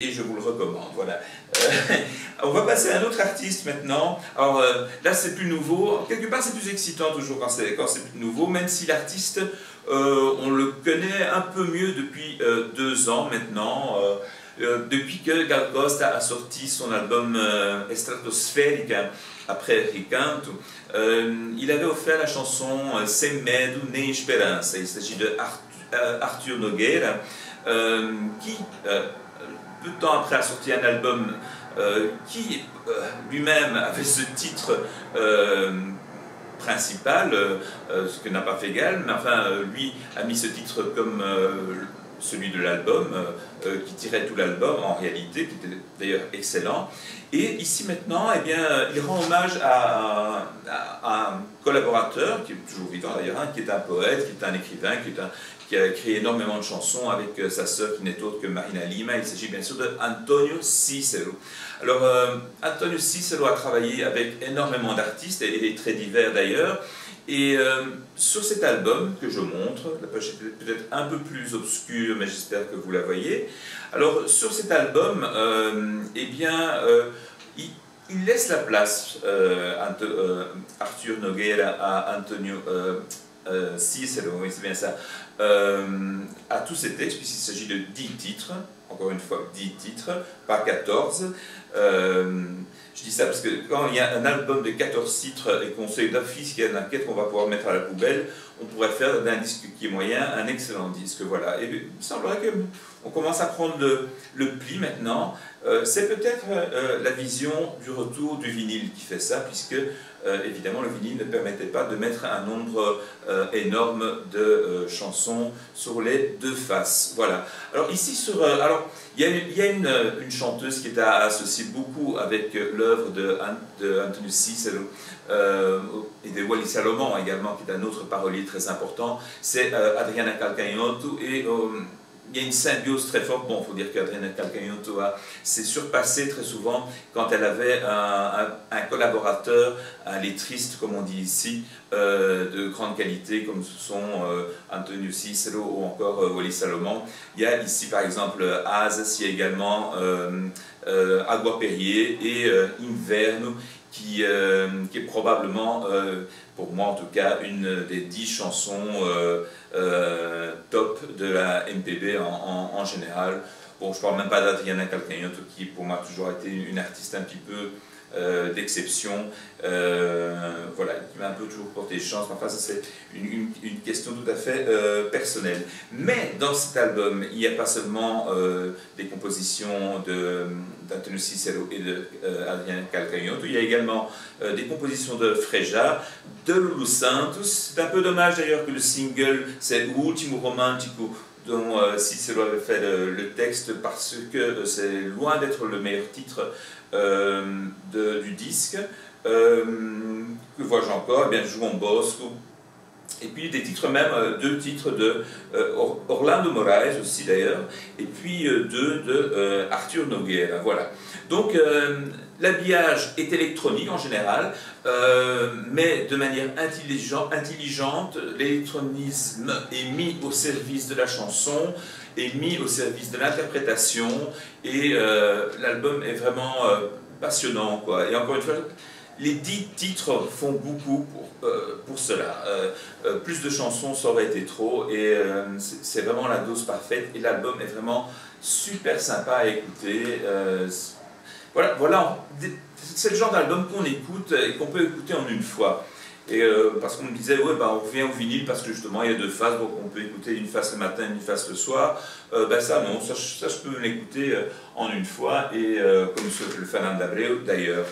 Et je vous le recommande, voilà. On va passer à un autre artiste maintenant. Alors là c'est plus nouveau, quelque part c'est plus excitant toujours quand c'est plus nouveau, même si l'artiste, on le connaît un peu mieux depuis 2 ans maintenant, depuis que Gal Costa a sorti son album Estratosférica après Recanto. Il avait offert la chanson Sem Medo Nem Esperança. Il s'agit de Arthur Nogueira, qui peu de temps après a sorti un album qui lui-même avait ce titre principal, ce que n'a pas fait Gal, mais enfin lui a mis ce titre comme celui de l'album, qui tirait tout l'album en réalité, qui était d'ailleurs excellent. Et ici maintenant, eh bien, il rend hommage à un collaborateur, qui est toujours vivant d'ailleurs, qui est un poète, qui est un écrivain, qui a écrit énormément de chansons avec sa sœur qui n'est autre que Marina Lima. Il s'agit bien sûr de Antonio Cícero. Alors, Antonio Cícero a travaillé avec énormément d'artistes, et très divers d'ailleurs. Et sur cet album que je montre, la pochette est peut-être un peu plus obscure, mais j'espère que vous la voyez. Alors, sur cet album, eh bien, il laisse la place, Arthur Nogueira, à Antonio Cícero, oui c'est bien ça, à tous ces textes, puisqu'il s'agit de 10 titres, encore une fois 10 titres, pas 14. Je dis ça parce que quand il y a un album de 14 titres et qu'on sait d'office qu'il y a une enquête qu'on va pouvoir mettre à la poubelle, on pourrait faire d'un disque qui est moyen un excellent disque. Voilà. Et il semblerait qu'on commence à prendre le pli maintenant. C'est peut-être la vision du retour du vinyle qui fait ça, puisque évidemment le vinyle ne permettait pas de mettre un nombre énorme de chansons sur les deux faces. Voilà. Alors ici alors il y a une chanteuse qui est associée beaucoup avec l'œuvre de Antonio Cícero et de Wallis Salomon également, qui est un autre parolier très important. C'est Adriana Calcanhoto, et il y a une symbiose très forte. Bon, il faut dire qu'Adriana Calcanhoto s'est surpassée très souvent quand elle avait un collaborateur, un lettriste, comme on dit ici, de grande qualité, comme ce sont Antonio Cícero ou encore Wallis Salomon. Il y a ici par exemple Az, il y a également Agua Perrier et Inverno, qui est probablement, pour moi en tout cas, une des 10 chansons top de la MPB en général. Bon, je ne parle même pas d'Adriana Calcanhoto, qui pour moi a toujours été une artiste un petit peu d'exception, voilà, qui m'a un peu toujours porté chance. Enfin, ça c'est une question tout à fait personnelle. Mais dans cet album, il n'y a pas seulement des compositions d'Antonio Cícero et d'Adriana Calcanhoto, il y a également des compositions de Frejá, de Lulu Santos. C'est un peu dommage d'ailleurs que le single, c'est O Último Romântico, dont Cícero avait fait le texte, parce que c'est loin d'être le meilleur titre du disque. Que vois-je encore? Eh bien, João Bosco. Et puis des titres même, 2 titres de Orlando Moraes aussi d'ailleurs, et puis 2 de Arthur Nogueira, voilà. Donc l'habillage est électronique en général, mais de manière intelligente, l'électronisme est mis au service de la chanson, est mis au service de l'interprétation, et l'album est vraiment passionnant, quoi. Et encore une fois, les 10 titres font beaucoup pour cela. Plus de chansons, ça aurait été trop, et c'est vraiment la dose parfaite, et l'album est vraiment super sympa à écouter. Voilà, c'est le genre d'album qu'on écoute et qu'on peut écouter en une fois. Et parce qu'on me disait, ouais, bah, on revient au vinyle parce que justement il y a 2 faces, donc on peut écouter une face le matin, une face le soir. Ben ça non, ça je peux l'écouter en une fois, et comme le fait Fernando Abreu d'ailleurs.